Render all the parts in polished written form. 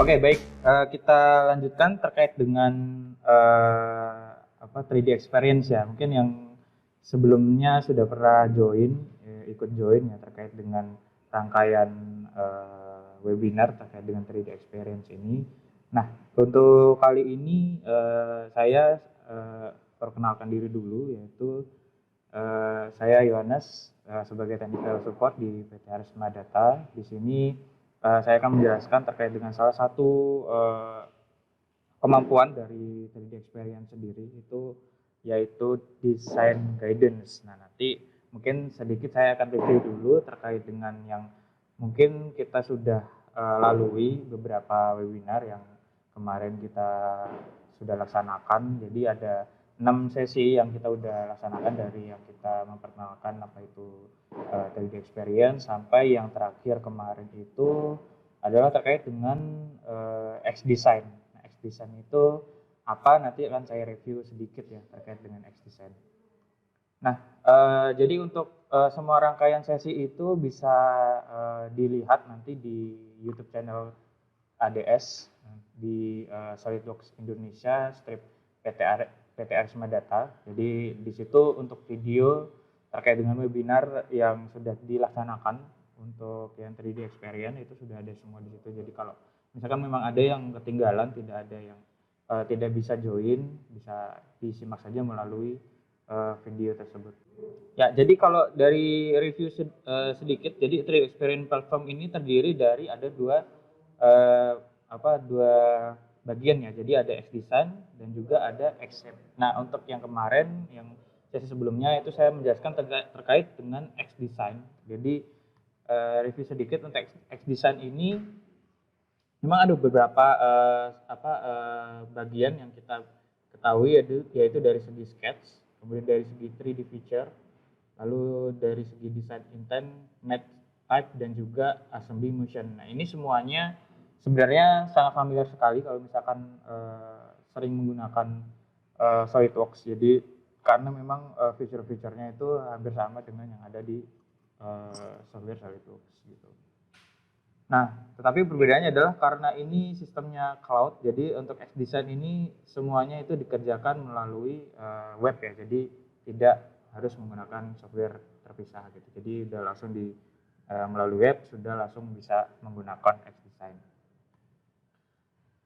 Oke, baik. Kita lanjutkan terkait dengan 3D experience ya. Mungkin yang sebelumnya sudah pernah ikut join ya terkait dengan rangkaian webinar terkait dengan 3D experience ini. Nah, untuk kali ini saya perkenalkan diri dulu, yaitu saya Yohanes sebagai technical support di PT Arisma Data. Di sini saya akan menjelaskan terkait dengan salah satu kemampuan dari 3D Experience sendiri, yaitu design guidance. Nah, nanti mungkin sedikit saya akan review dulu terkait dengan yang mungkin kita sudah lalui beberapa webinar yang kemarin kita sudah laksanakan. Jadi ada 6 sesi yang kita udah laksanakan, dari yang kita memperkenalkan apa itu 3D Experience sampai yang terakhir kemarin itu adalah terkait dengan X-Design. Nah, X-Design itu apa, nanti akan saya review sedikit ya terkait dengan X-Design. Nah, jadi untuk semua rangkaian sesi itu bisa dilihat nanti di YouTube channel ADS di SolidWorks Indonesia strip PT Arisma Data. Jadi di situ untuk video terkait dengan webinar yang sudah dilaksanakan untuk yang 3D Experience itu sudah ada semua di situ. Jadi kalau misalkan memang ada yang ketinggalan, tidak ada yang tidak bisa join, bisa disimak saja melalui video tersebut. Ya, jadi kalau dari review sedikit, jadi 3D Experience Platform ini terdiri dari ada dua bagian ya. Jadi ada X-Design dan juga ada X-Shape. Nah, untuk yang kemarin, yang sesi sebelumnya itu saya menjelaskan terkait dengan X-Design. Jadi review sedikit untuk X-Design ini, memang ada beberapa bagian yang kita ketahui, yaitu dari segi sketch, kemudian dari segi 3D feature, lalu dari segi design intent, math type, dan juga assembly motion. Nah, ini semuanya sebenarnya sangat familiar sekali kalau misalkan sering menggunakan SolidWorks. Jadi karena memang feature-featurenya itu hampir sama dengan yang ada di software SolidWorks gitu. Nah, tetapi perbedaannya adalah karena ini sistemnya cloud, jadi untuk X-Design ini semuanya itu dikerjakan melalui web ya, jadi tidak harus menggunakan software terpisah gitu. Jadi udah langsung melalui web, sudah langsung bisa menggunakan X-Design.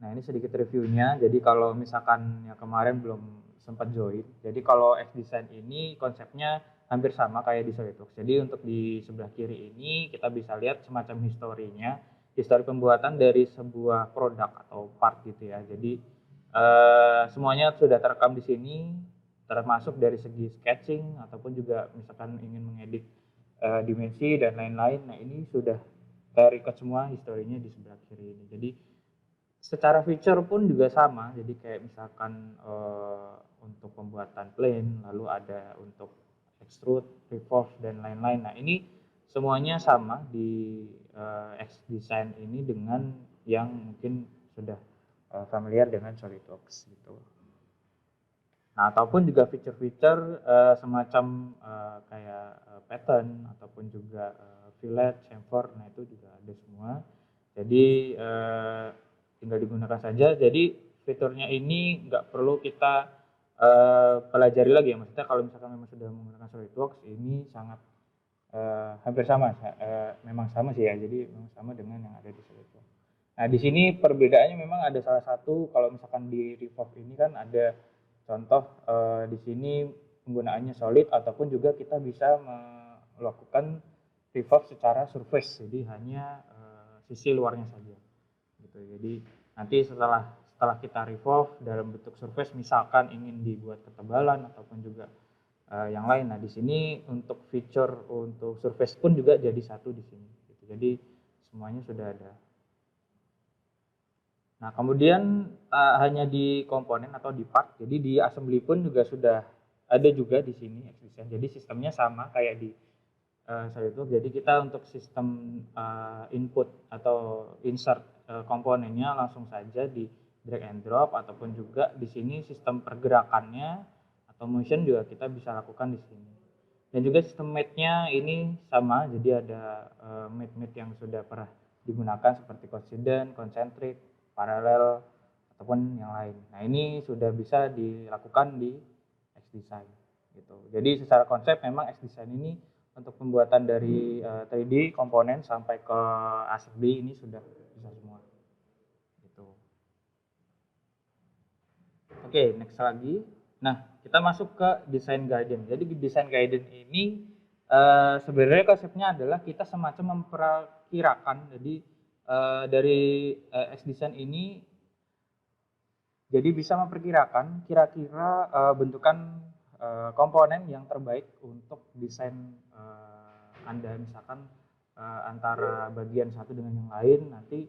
Nah, ini sedikit reviewnya. Jadi kalau misalkan yang kemarin belum sempat join, jadi kalau X-Design ini konsepnya hampir sama kayak di SolidWorks. Jadi untuk di sebelah kiri ini kita bisa lihat semacam historinya, histori pembuatan dari sebuah produk atau part gitu ya. Jadi semuanya sudah terekam di sini, termasuk dari segi sketching ataupun juga misalkan ingin mengedit dimensi dan lain-lain. Nah, ini sudah terrecord semua historinya di sebelah kiri ini. Jadi secara feature pun juga sama. Jadi kayak misalkan untuk pembuatan plane, lalu ada untuk extrude, revolve, dan lain-lain. Nah, ini semuanya sama di X-Design ini dengan yang mungkin sudah familiar dengan SolidWorks gitu. Nah, ataupun juga feature-feature semacam kayak pattern ataupun juga fillet, chamfer, nah itu juga ada semua. Jadi tinggal digunakan saja. Jadi fiturnya ini nggak perlu kita pelajari lagi ya. Maksudnya kalau misalkan memang sudah menggunakan SolidWorks, ini sangat hampir sama. Memang sama sih ya. Jadi memang sama dengan yang ada di SolidWorks. Nah, di sini perbedaannya memang ada salah satu, kalau misalkan di Revolve ini kan ada contoh di sini penggunaannya solid, ataupun juga kita bisa melakukan revolve secara surface, jadi hanya sisi luarnya saja gitu. Jadi nanti setelah kita revolve dalam bentuk surface, misalkan ingin dibuat ketebalan ataupun juga yang lain. Nah, di sini untuk feature untuk surface pun juga jadi satu di sini gitu. Jadi semuanya sudah ada. Nah, kemudian hanya di komponen atau di part, jadi di assembly pun juga sudah ada juga di sini X-Design. Jadi sistemnya sama kayak di SolidWorks. Jadi kita untuk sistem input atau insert komponennya langsung saja di drag and drop, ataupun juga di sini sistem pergerakannya atau motion juga kita bisa lakukan di sini. Dan juga sistem mate-nya ini sama, jadi ada mate yang sudah pernah digunakan seperti coincident, concentric, paralel ataupun yang lain. Nah, ini sudah bisa dilakukan di XDesign gitu. Jadi secara konsep memang XDesign ini untuk pembuatan dari 3D komponen sampai ke assembly ini sudah bisa semua gitu. Oke, next lagi. Nah, kita masuk ke design guidance. Jadi design guidance ini sebenarnya konsepnya adalah kita semacam memperkirakan. Jadi dari XDesign ini jadi bisa memperkirakan kira-kira bentukan komponen yang terbaik untuk desain Anda, misalkan antara bagian satu dengan yang lain nanti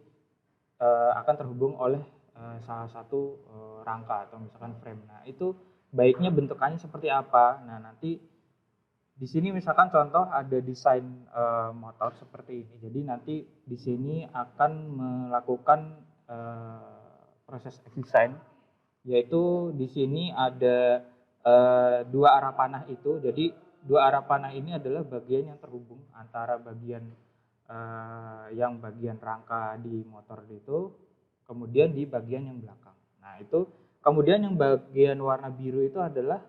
akan terhubung oleh salah satu rangka atau misalkan frame. Nah, itu baiknya bentukannya seperti apa. Nah, nanti di sini misalkan contoh ada desain motor seperti ini. Jadi nanti di sini akan melakukan proses desain, yaitu di sini ada dua arah panah itu. Jadi dua arah panah ini adalah bagian yang terhubung antara bagian yang bagian rangka di motor itu, kemudian di bagian yang belakang. Nah, itu kemudian yang bagian warna biru itu adalah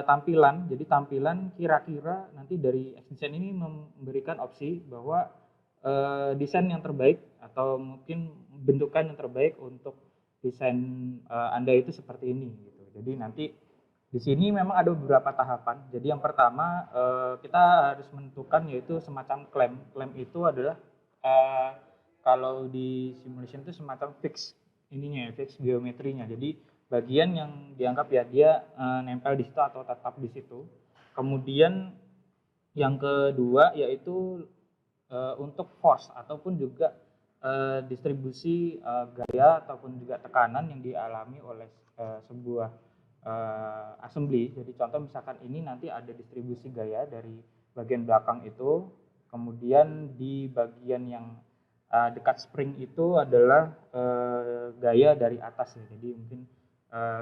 tampilan. Jadi tampilan kira-kira nanti dari XDesign ini memberikan opsi bahwa desain yang terbaik atau mungkin bentukan yang terbaik untuk desain Anda itu seperti ini gitu. Jadi nanti di sini memang ada beberapa tahapan. Jadi yang pertama kita harus menentukan yaitu semacam klaim. Klaim itu adalah kalau di simulation itu semacam fix ininya, fix geometrinya. Jadi bagian yang dianggap ya dia nempel di situ atau tetap di situ. Kemudian yang kedua yaitu untuk force ataupun juga distribusi gaya ataupun juga tekanan yang dialami oleh sebuah assembly. Jadi contoh misalkan ini nanti ada distribusi gaya dari bagian belakang itu, kemudian di bagian yang dekat spring itu adalah gaya dari atas ya. Jadi mungkin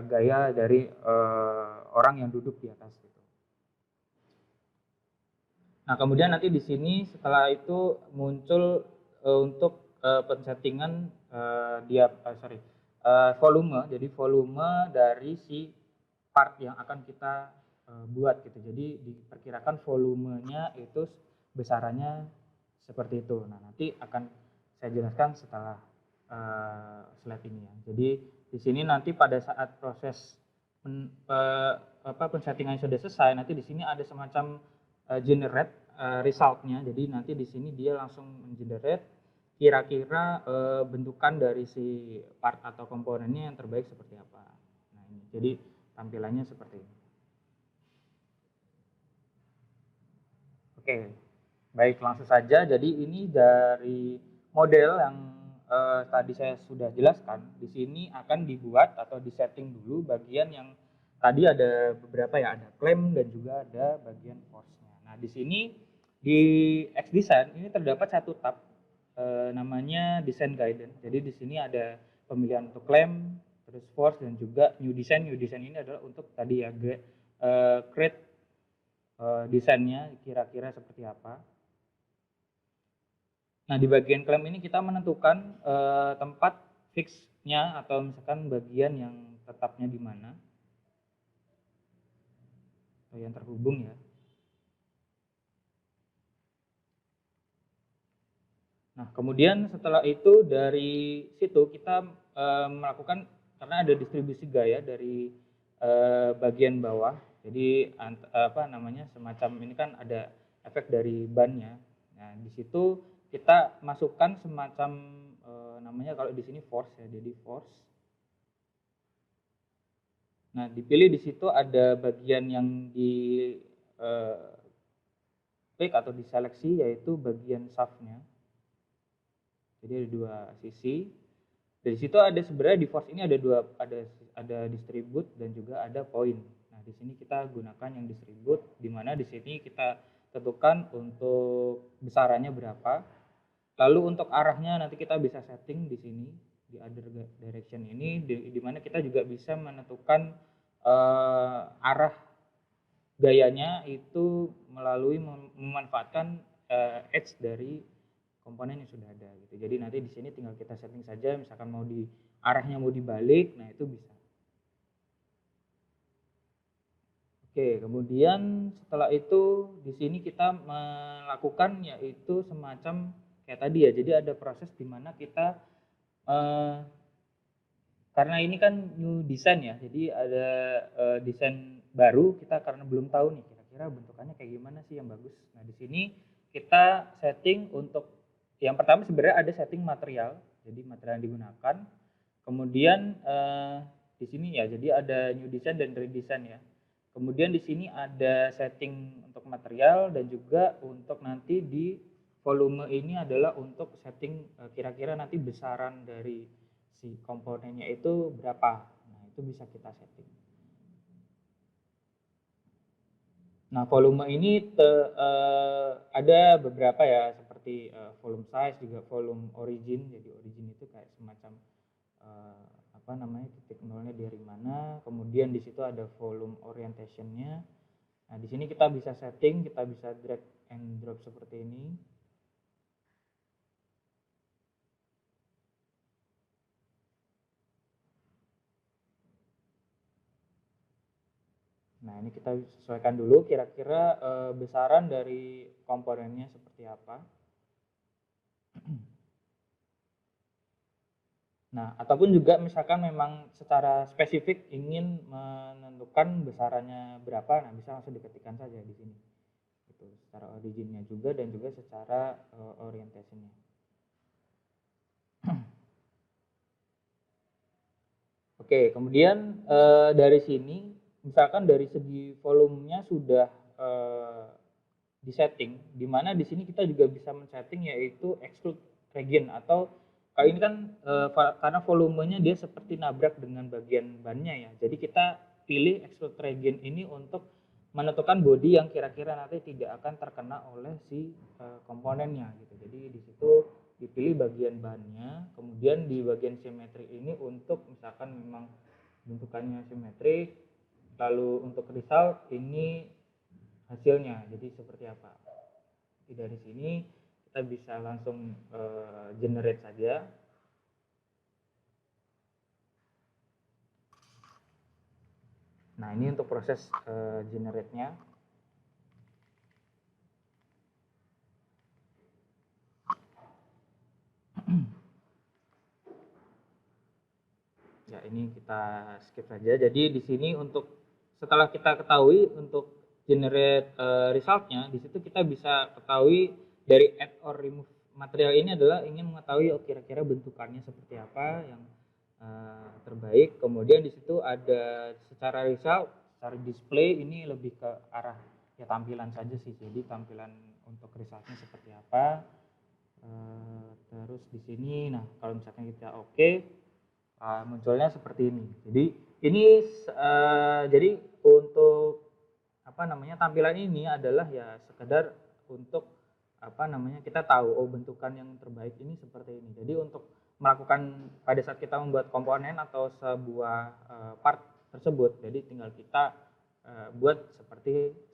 gaya dari orang yang duduk di atas gitu. Nah, kemudian nanti di sini setelah itu muncul untuk pensettingan volume. Jadi volume dari si part yang akan kita buat gitu. Jadi diperkirakan volumenya itu besarannya seperti itu. Nah, nanti akan saya jelaskan setelah slide ini ya. Jadi di sini nanti pada saat proses pensettingan sudah selesai, nanti di sini ada semacam generate resultnya. Jadi nanti di sini dia langsung mengenerate kira-kira bentukan dari si part atau komponennya yang terbaik seperti apa. Nah, ini jadi tampilannya seperti ini. Oke, baik langsung saja. Jadi ini dari model yang tadi saya sudah jelaskan. Di sini akan dibuat atau disetting dulu bagian yang tadi ada beberapa ya, ada claim dan juga ada bagian force-nya. Nah, di sini di XDesign ini terdapat satu tab namanya design guidance. Jadi di sini ada pemilihan untuk claim, terus force dan juga new design. New design ini adalah untuk tadi ya create desainnya kira-kira seperti apa. Nah, di bagian claim ini kita menentukan tempat fixnya atau misalkan bagian yang tetapnya di mana atau yang terhubung ya. Nah, kemudian setelah itu dari situ kita melakukan, karena ada distribusi gaya dari bagian bawah. Jadi apa namanya, semacam ini kan ada efek dari bannya. Nah, di situ kita masukkan semacam namanya kalau di sini force ya, jadi force. Nah, dipilih di situ ada bagian yang di pick atau diseleksi yaitu bagian shaft-nya. Jadi ada dua sisi. Dari situ ada sebenarnya di force ini ada dua, ada distribute dan juga ada point. Nah, di sini kita gunakan yang distribute, di mana di sini kita tentukan untuk besarannya berapa. Lalu untuk arahnya nanti kita bisa setting di sini di other direction ini, di mana kita juga bisa menentukan arah gayanya itu melalui memanfaatkan edge dari komponen yang sudah ada gitu. Jadi nanti di sini tinggal kita setting saja, misalkan mau di arahnya mau dibalik, nah itu bisa. Oke, kemudian setelah itu di sini kita melakukan yaitu semacam kayak tadi ya. Jadi ada proses di mana kita karena ini kan new design ya. Jadi ada desain baru, kita karena belum tahu nih kira-kira bentukannya kayak gimana sih yang bagus. Nah, di sini kita setting untuk yang pertama sebenarnya ada setting material. Jadi material yang digunakan. Kemudian di sini ya, jadi ada new design dan redesign ya. Kemudian di sini ada setting untuk material dan juga untuk nanti di volume ini adalah untuk setting kira-kira nanti besaran dari si komponennya itu berapa. Nah, itu bisa kita setting. Nah, volume ini ada beberapa ya, seperti volume size, juga volume origin. Jadi origin itu kayak semacam apa namanya, titik nolnya dari mana, kemudian di situ ada volume orientation-nya. Nah, di sini kita bisa setting, kita bisa drag and drop seperti ini. Nah, ini kita sesuaikan dulu kira-kira besaran dari komponennya seperti apa. Nah, ataupun juga misalkan memang secara spesifik ingin menentukan besarannya berapa, nah bisa langsung diketikkan saja di sini. Itu secara originnya juga dan juga secara orientasinya. Oke, kemudian dari sini misalkan dari segi volumenya sudah disetting, di mana di sini kita juga bisa men-setting yaitu exclude region, atau kali ini kan karena volumenya dia seperti nabrak dengan bagian bannya ya. Jadi kita pilih exclude region ini untuk menentukan body yang kira-kira nanti tidak akan terkena oleh si komponennya gitu. Jadi di situ dipilih bagian bannya, kemudian di bagian simetri ini untuk misalkan memang bentukannya simetrik, lalu untuk result ini hasilnya jadi seperti apa. Jadi dari sini kita bisa langsung generate saja. Nah, ini untuk proses generate-nya. Ya, ini kita skip saja. Jadi di sini untuk setelah kita ketahui untuk generate resultnya, di situ kita bisa ketahui dari add or remove material ini adalah ingin mengetahui kira-kira bentukannya seperti apa yang terbaik. Kemudian di situ ada secara result, secara display ini lebih ke arah ya tampilan saja sih. Jadi tampilan untuk resultnya seperti apa. Terus di sini, nah kalau misalkan kita oke, munculnya seperti ini. Jadi ini jadi untuk apa namanya, tampilan ini adalah ya sekedar untuk apa namanya, kita tahu oh bentukan yang terbaik ini seperti ini. Jadi untuk melakukan pada saat kita membuat komponen atau sebuah part tersebut, jadi tinggal kita buat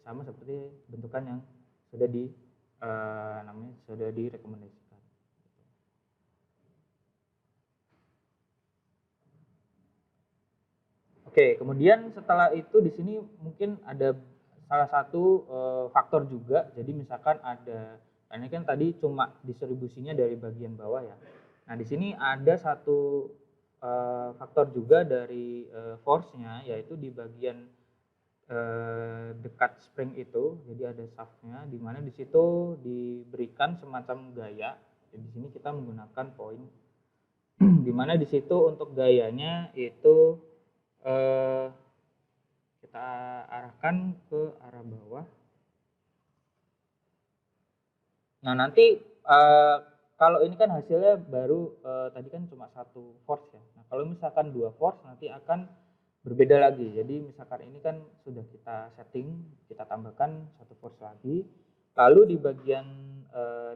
sama seperti bentukan yang sudah namanya sudah direkomendasikan. Oke, kemudian setelah itu di sini mungkin ada salah satu faktor juga. Jadi misalkan ini kan tadi cuma distribusinya dari bagian bawah ya. Nah, di sini ada satu faktor juga dari force-nya, yaitu di bagian dekat spring itu. Jadi ada shaft-nya, di mana di situ diberikan semacam gaya. Jadi di sini kita menggunakan point, di mana di situ untuk gayanya itu kita arahkan ke arah bawah. Nah, nanti kalau ini kan hasilnya baru tadi kan cuma satu force ya. Nah, kalau misalkan dua force nanti akan berbeda lagi. Jadi misalkan ini kan sudah kita setting, kita tambahkan satu force lagi. Lalu di bagian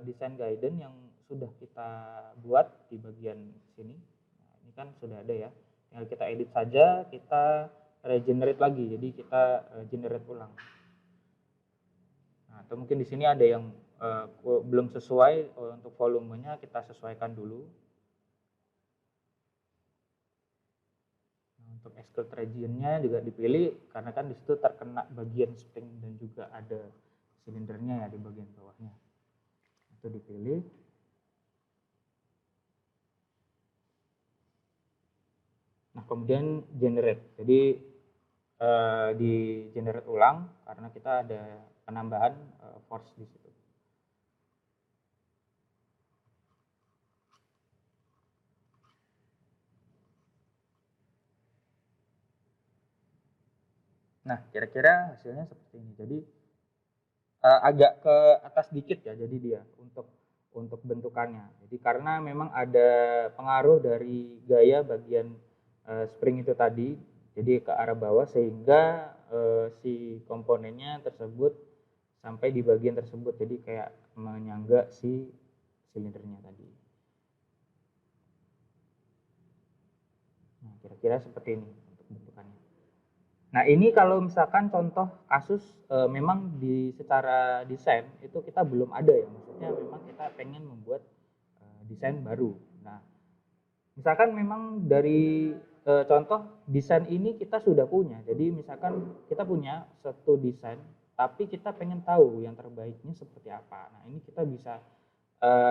design guidance yang sudah kita buat di bagian sini, nah, ini kan sudah ada ya. Tinggal kita edit saja, kita regenerate lagi. Jadi kita generate ulang. Nah, atau mungkin di sini ada yang belum sesuai, untuk volumenya kita sesuaikan dulu. Nah, untuk exclude region-nya juga dipilih karena kan di situ terkena bagian spring dan juga ada silindernya ya di bagian bawahnya. Itu dipilih. Nah, kemudian generate. Jadi di generate ulang karena kita ada penambahan force di situ. Nah, kira-kira hasilnya seperti ini. Jadi agak ke atas dikit ya, jadi dia untuk bentukannya. Jadi karena memang ada pengaruh dari gaya bagian spring itu tadi, jadi ke arah bawah sehingga si komponennya tersebut sampai di bagian tersebut, jadi kayak menyangga si silindernya tadi. Nah, kira-kira seperti ini untuk bentukannya. Nah, ini kalau misalkan contoh kasus memang secara desain itu kita belum ada ya, maksudnya memang kita pengen membuat desain baru. Nah, misalkan memang dari contoh desain ini kita sudah punya, jadi misalkan kita punya satu desain, tapi kita pengen tahu yang terbaiknya seperti apa. Nah, ini kita bisa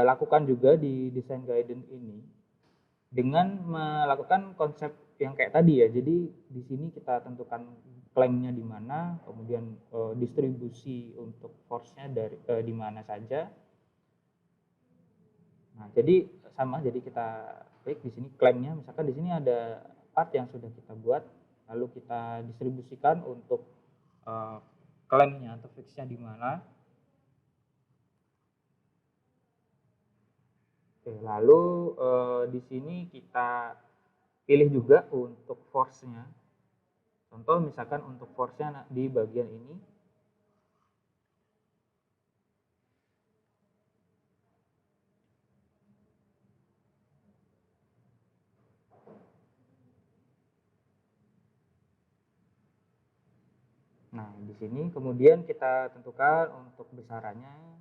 lakukan juga di desain guidance ini dengan melakukan konsep yang kayak tadi ya. Jadi di sini kita tentukan klaimnya di mana, kemudian distribusi untuk force-nya dari di mana saja. Nah, jadi sama, jadi kita klik di sini klaimnya, misalkan di sini ada part yang sudah kita buat, lalu kita distribusikan untuk klaimnya atau fix-nya di mana. Oke, lalu di sini kita pilih juga untuk force-nya. Contoh misalkan untuk force-nya di bagian ini. Nah, di sini kemudian kita tentukan untuk besarannya.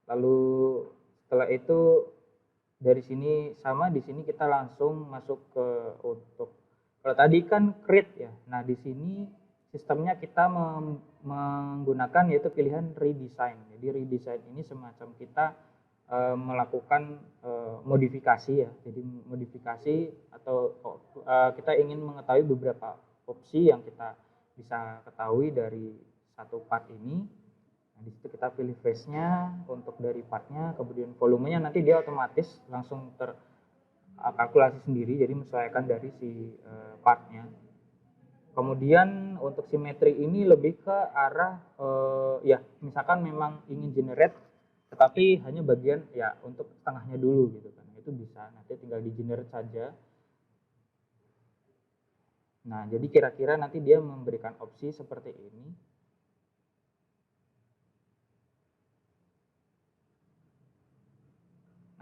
Lalu setelah itu dari sini sama, di sini kita langsung masuk ke untuk, kalau tadi kan create ya. Nah, di sini sistemnya kita menggunakan yaitu pilihan redesign. Jadi redesign ini semacam kita melakukan modifikasi ya. Jadi modifikasi atau kita ingin mengetahui beberapa opsi yang kita bisa ketahui dari satu part ini. Nah, di situ kita pilih phase-nya untuk dari part-nya, kemudian volumenya nanti dia otomatis langsung terkalkulasi sendiri, jadi menyesuaikan dari si part-nya. Kemudian untuk simetri ini lebih ke arah ya misalkan memang ingin generate tetapi hanya bagian ya untuk setengahnya dulu gitu kan, itu bisa nanti tinggal di generate saja. Nah, jadi kira-kira nanti dia memberikan opsi seperti ini.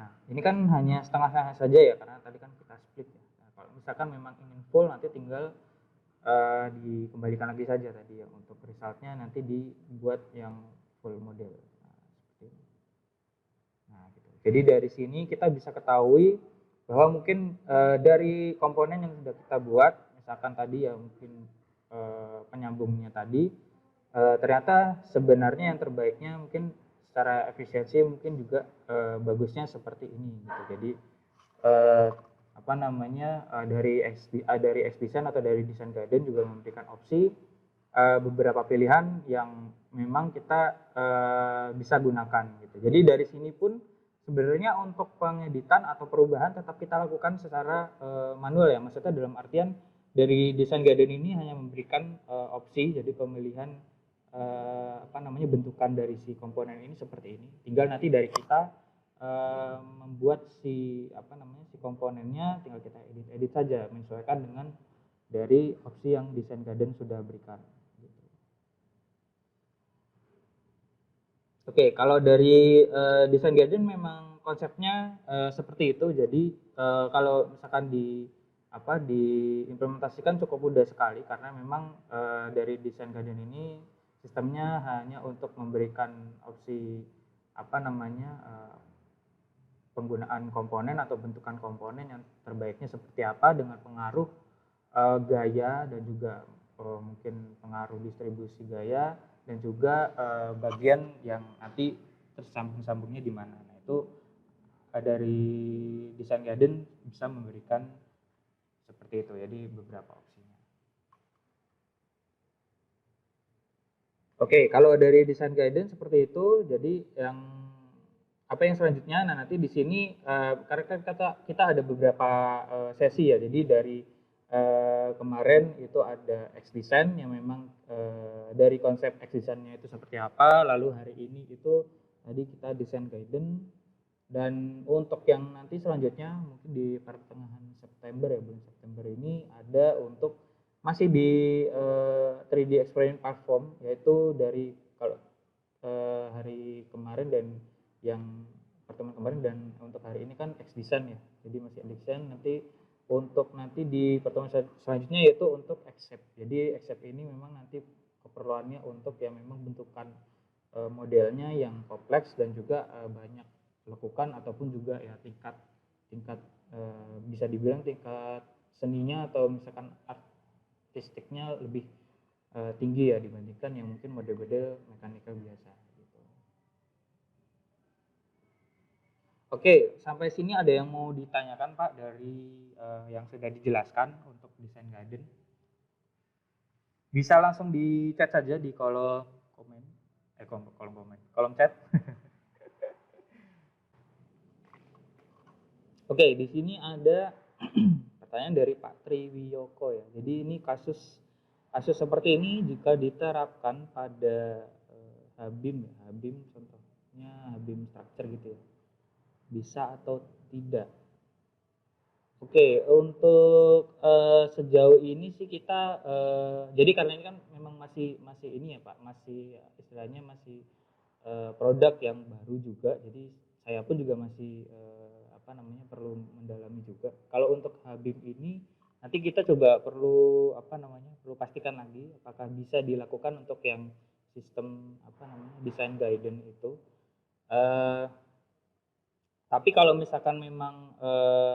Nah, ini kan hanya setengah-setengah saja ya, karena tadi kan kita split ya. Nah, kalau misalkan memang ingin full, nanti tinggal dikembalikan lagi saja tadi ya, untuk resultnya nanti dibuat yang full model. Nah, seperti ini. Nah, gitu. Jadi dari sini kita bisa ketahui bahwa mungkin dari komponen yang sudah kita buat, misalkan tadi ya mungkin penyambungnya tadi, ternyata sebenarnya yang terbaiknya mungkin secara efisiensi mungkin juga bagusnya seperti ini gitu. Jadi apa namanya dari XDesign atau dari Design Guidance juga memberikan opsi beberapa pilihan yang memang kita bisa gunakan gitu. Jadi dari sini pun sebenarnya untuk pengeditan atau perubahan tetap kita lakukan secara manual ya. Maksudnya dalam artian dari Design Guidance ini hanya memberikan opsi, jadi pemilihan apa namanya bentukan dari si komponen ini seperti ini. Tinggal nanti dari kita membuat si apa namanya si komponennya, tinggal kita edit saja menyesuaikan dengan dari opsi yang Design Guidance sudah berikan. Oke, kalau dari Design Guidance memang konsepnya seperti itu. Jadi kalau misalkan diimplementasikan cukup mudah sekali, karena memang dari Design Guidance ini sistemnya hanya untuk memberikan opsi apa namanya penggunaan komponen atau bentukan komponen yang terbaiknya seperti apa dengan pengaruh gaya dan juga mungkin pengaruh distribusi gaya dan juga bagian yang nanti tersambung-sambungnya di mana. Nah, itu dari desain guidance bisa memberikan seperti itu. Jadi beberapa opsinya. Oke, kalau dari desain guidance seperti itu, jadi yang apa yang selanjutnya? Nah, nanti di sini karena kan kita ada beberapa sesi ya. Jadi dari kemarin itu ada X design yang memang dari konsep X design-nya itu seperti apa, lalu hari ini itu tadi kita desain guidance, dan untuk yang nanti selanjutnya mungkin di pertengahan September ya, bulan September ini ada untuk masih di 3D Experience Platform, yaitu dari kalau hari kemarin dan yang pertemuan kemarin dan untuk hari ini kan X design ya, jadi masih X design. Nanti untuk nanti di pertemuan selanjutnya yaitu untuk accept. Jadi accept ini memang nanti keperluannya untuk yang memang bentukan modelnya yang kompleks dan juga banyak lekukan ataupun juga ya tingkat bisa dibilang tingkat seninya atau misalkan artistiknya lebih tinggi ya dibandingkan yang mungkin model-model mekanikal biasa gitu. Oke, sampai sini ada yang mau ditanyakan Pak dari yang sudah dijelaskan untuk desain guidance? Bisa langsung di chat saja di kolom komen, kolom chat. Oke, di sini ada pertanyaan dari Pak Triwiyoko ya. Jadi ini kasus seperti ini jika diterapkan pada Habim ya, Habim contohnya Habim structure gitu ya, bisa atau tidak? Oke, untuk sejauh ini sih kita jadi karena ini kan memang masih ini ya Pak, masih istilahnya masih produk yang baru juga, jadi saya pun juga masih apa namanya perlu mendalami juga. Kalau untuk Habib ini nanti kita coba perlu apa namanya perlu pastikan lagi apakah bisa dilakukan untuk yang sistem apa namanya desain guidance itu. Tapi kalau misalkan memang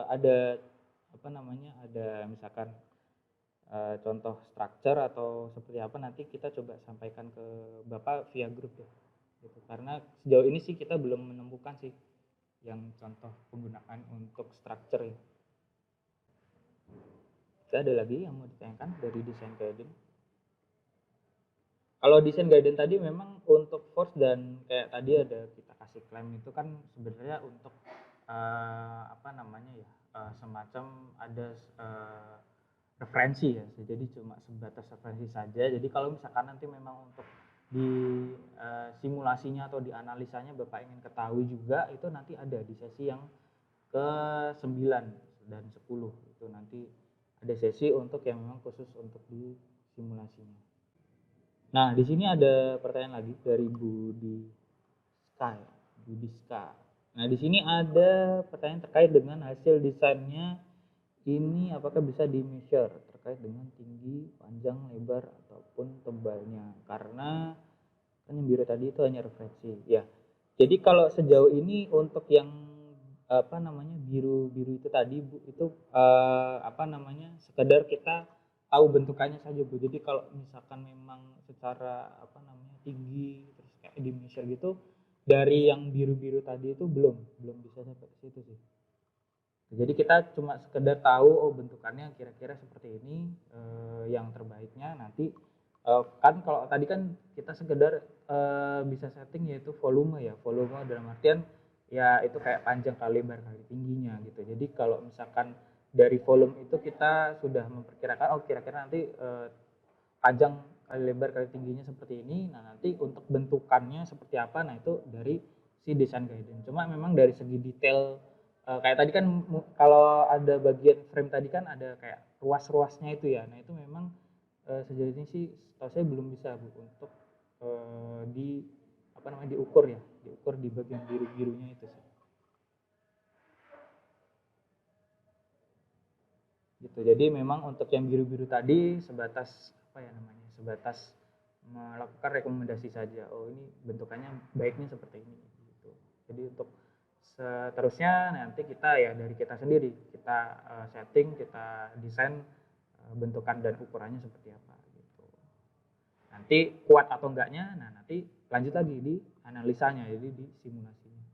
ada apa namanya ada misalkan contoh structure atau seperti apa, nanti kita coba sampaikan ke Bapak via grup ya gitu. Karena sejauh ini sih kita belum menemukan sih yang contoh penggunaan untuk structure ya. Ada lagi yang mau ditanyakan dari desain guidance? Kalau desain guidance tadi memang untuk force dan kayak tadi ada kita kasih klaim itu kan sebenarnya untuk apa namanya ya semacam ada referensi ya, jadi cuma sebatas referensi saja. Jadi kalau misalkan nanti memang untuk di simulasinya atau di analisanya Bapak ingin ketahui juga, itu nanti ada di sesi yang ke-9 dan 10 itu nanti ada sesi untuk yang memang khusus untuk di simulasinya. Nah, di sini ada pertanyaan lagi dari Budi Ska. Nah, di sini ada pertanyaan terkait dengan hasil desainnya ini apakah bisa di-measure terkait dengan tinggi, panjang, lebar ataupun tebalnya. Karena kan yang biru tadi itu hanya referensi. Ya. Jadi kalau sejauh ini untuk yang apa namanya biru-biru itu tadi Bu, itu apa namanya sekedar kita tahu bentukannya saja Bu. Jadi kalau misalkan memang secara apa namanya tinggi terus kayak di measure gitu dari yang biru-biru tadi itu belum bisa sampai ke situ sih. Jadi kita cuma sekedar tahu oh bentukannya kira-kira seperti ini yang terbaiknya nanti kan kalau tadi kan kita sekedar bisa setting yaitu volume ya. Volume dalam artian ya itu kayak panjang kali lebar kali tingginya gitu. Jadi kalau misalkan dari volume itu kita sudah memperkirakan oh kira-kira nanti panjang kali lebar kali tingginya seperti ini. Nah, nanti untuk bentukannya seperti apa? Nah, itu dari si desain guidance. Cuma memang dari segi detail kayak tadi kan kalau ada bagian frame tadi kan ada kayak ruas-ruasnya itu ya. Nah, itu memang sejauh ini sih setahu saya belum bisa Bu untuk di apa namanya diukur ya, diukur di bagian biru-birunya itu sih. Gitu. Jadi memang untuk yang biru-biru tadi sebatas apa ya namanya? Sebatas melakukan rekomendasi saja. Oh, ini bentukannya baiknya seperti ini gitu. Jadi untuk seterusnya nanti kita ya dari kita sendiri, kita setting, kita desain bentukan dan ukurannya seperti apa gitu. Nanti kuat atau enggaknya, nah nanti lanjut lagi di analisanya, jadi di simulasinya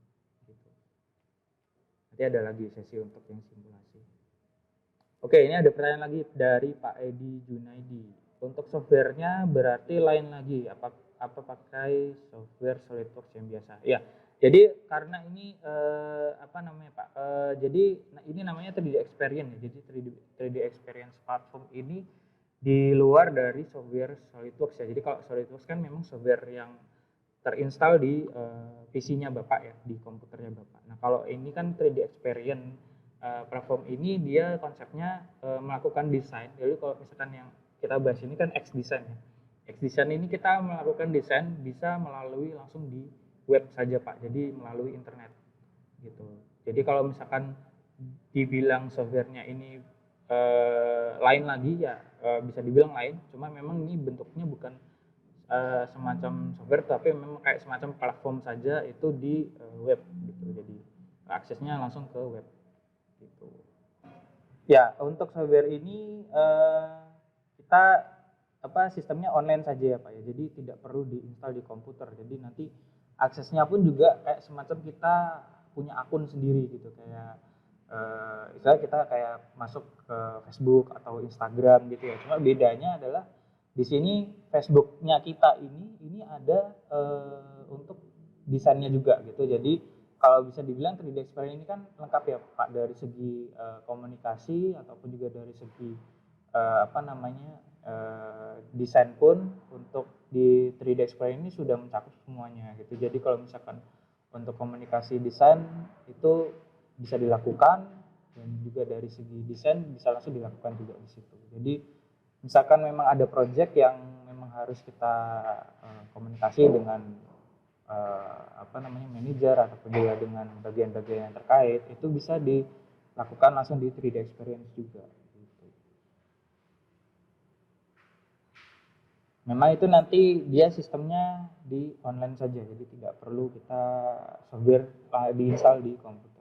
gitu. Nanti ada lagi sesi untuk yang simulasi. Oke, ini ada pertanyaan lagi dari Pak Edi Junaidi. Untuk softwarenya berarti lain lagi, apa pakai software SolidWorks yang biasa? Ya, jadi karena ini apa namanya Pak? Jadi ini namanya 3D Experience ya. Jadi 3D Experience platform ini di luar dari software SolidWorks ya. Jadi kalau SolidWorks kan memang software yang terinstall di PC-nya Bapak ya, di komputernya Bapak. Nah, kalau ini kan 3D Experience platform ini dia konsepnya melakukan desain. Jadi kalau misalkan yang kita bahas ini kan X-Design ya. X-Design ini kita melakukan desain bisa melalui langsung di web saja Pak, jadi melalui internet gitu. Jadi kalau misalkan dibilang softwarenya ini lain lagi ya bisa dibilang lain, cuma memang ini bentuknya bukan semacam software tapi memang kayak semacam platform saja itu di web gitu. Jadi aksesnya langsung ke web gitu. Ya, untuk software ini kita sistemnya online saja ya Pak ya. Jadi tidak perlu diinstal di komputer. Jadi nanti aksesnya pun juga kayak semacam kita punya akun sendiri gitu, kayak misalnya kita kayak masuk ke Facebook atau Instagram gitu ya. Cuma bedanya adalah di sini Facebooknya kita ini ada untuk desainnya juga gitu. Jadi kalau bisa dibilang 3D Experience ini kan lengkap ya Pak, dari segi komunikasi ataupun juga dari segi desain pun untuk di 3D Experience ini sudah mencakup semuanya gitu. Jadi kalau misalkan untuk komunikasi desain itu bisa dilakukan, dan juga dari segi desain bisa langsung dilakukan juga di situ. Jadi misalkan memang ada project yang memang harus kita komunikasi dengan manajer ataupun juga dengan bagian-bagian yang terkait, itu bisa dilakukan langsung di 3D Experience juga gitu. Memang itu nanti dia sistemnya di online saja, jadi tidak perlu kita software diinstal di komputer.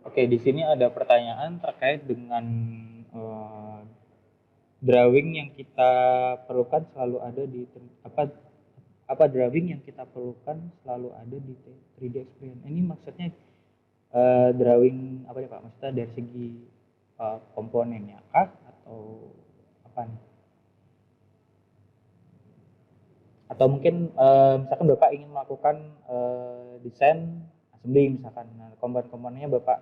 Oke, di sini ada pertanyaan terkait dengan drawing yang kita perlukan selalu ada di apa drawing yang kita perlukan selalu ada di 3D Experience. Ini maksudnya drawing apa ya Pak? Maksudnya dari segi komponennya kah atau apa nih? Atau mungkin misalkan Bapak ingin melakukan desain assembly misalkan, nah, komponen-komponennya Bapak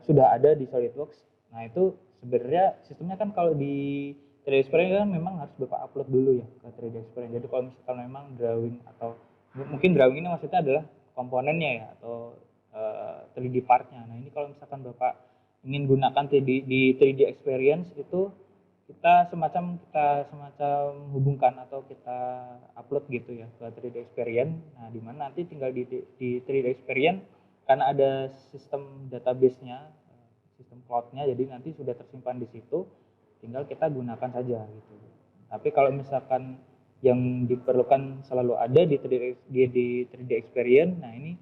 sudah ada di SolidWorks. Nah itu sebenarnya sistemnya kan kalau di 3D Experience kan memang harus Bapak upload dulu ya ke 3D Experience. Jadi kalau misalkan memang drawing atau mungkin drawing ini maksudnya adalah komponennya ya atau 3D partnya. Nah ini kalau misalkan Bapak ingin gunakan di 3D Experience itu kita semacam hubungkan atau kita upload gitu ya ke 3D Experience. Nah, di mana nanti tinggal di 3D Experience karena ada sistem database-nya, sistem cloud-nya, jadi nanti sudah tersimpan di situ, tinggal kita gunakan saja gitu. Tapi kalau misalkan yang diperlukan selalu ada di 3D Experience, nah ini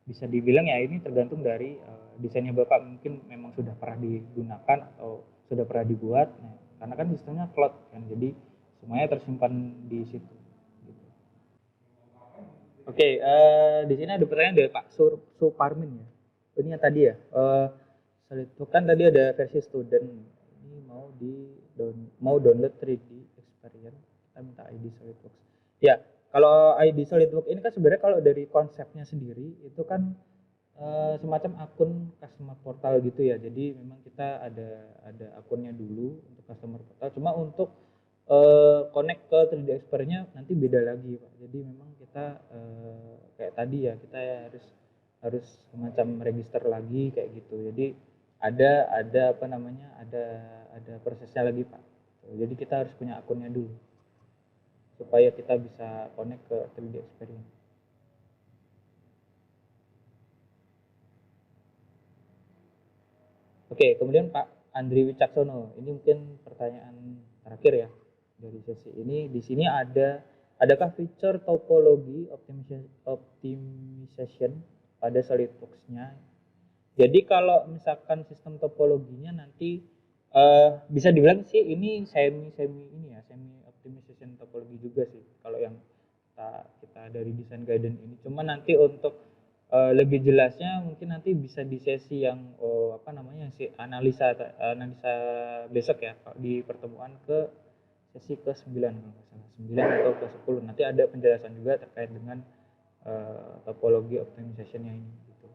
bisa dibilang ya ini tergantung dari desainnya Bapak, mungkin memang sudah pernah digunakan atau sudah pernah dibuat. Nah, karena kan sistemnya cloud kan, jadi semuanya tersimpan di situ gitu. Oke, di sini ada pertanyaan dari Pak Suparmin ya. Ini yang tadi ya, SolidWorks kan tadi ada versi student, ini mau download 3D Experience, kita minta ID SolidWorks ya. Kalau ID SolidWorks ini kan sebenarnya kalau dari konsepnya sendiri itu kan semacam akun customer portal gitu ya. Jadi memang kita ada akunnya dulu untuk customer portal. Cuma untuk connect ke 3D Experience-nya nanti beda lagi Pak. Jadi memang kita kayak tadi ya, kita harus semacam register lagi kayak gitu. Jadi ada prosesnya lagi Pak. Jadi kita harus punya akunnya dulu supaya kita bisa connect ke 3D Experience. Oke, kemudian Pak Andri Wicaksono, ini mungkin pertanyaan terakhir ya dari sesi ini. Di sini ada Adakah fitur topologi optimization pada SolidWorks-nya? Jadi kalau misalkan sistem topologinya nanti bisa dibilang sih ini semi optimization topologi juga sih kalau yang kita dari desain guidance ini. Cuma nanti untuk lebih jelasnya mungkin nanti bisa di sesi yang analisa besok ya di pertemuan ke sesi ke-9 kalau nggak salah 9 atau ke-10 nanti ada penjelasan juga terkait dengan topologi optimization-nya ini gitu.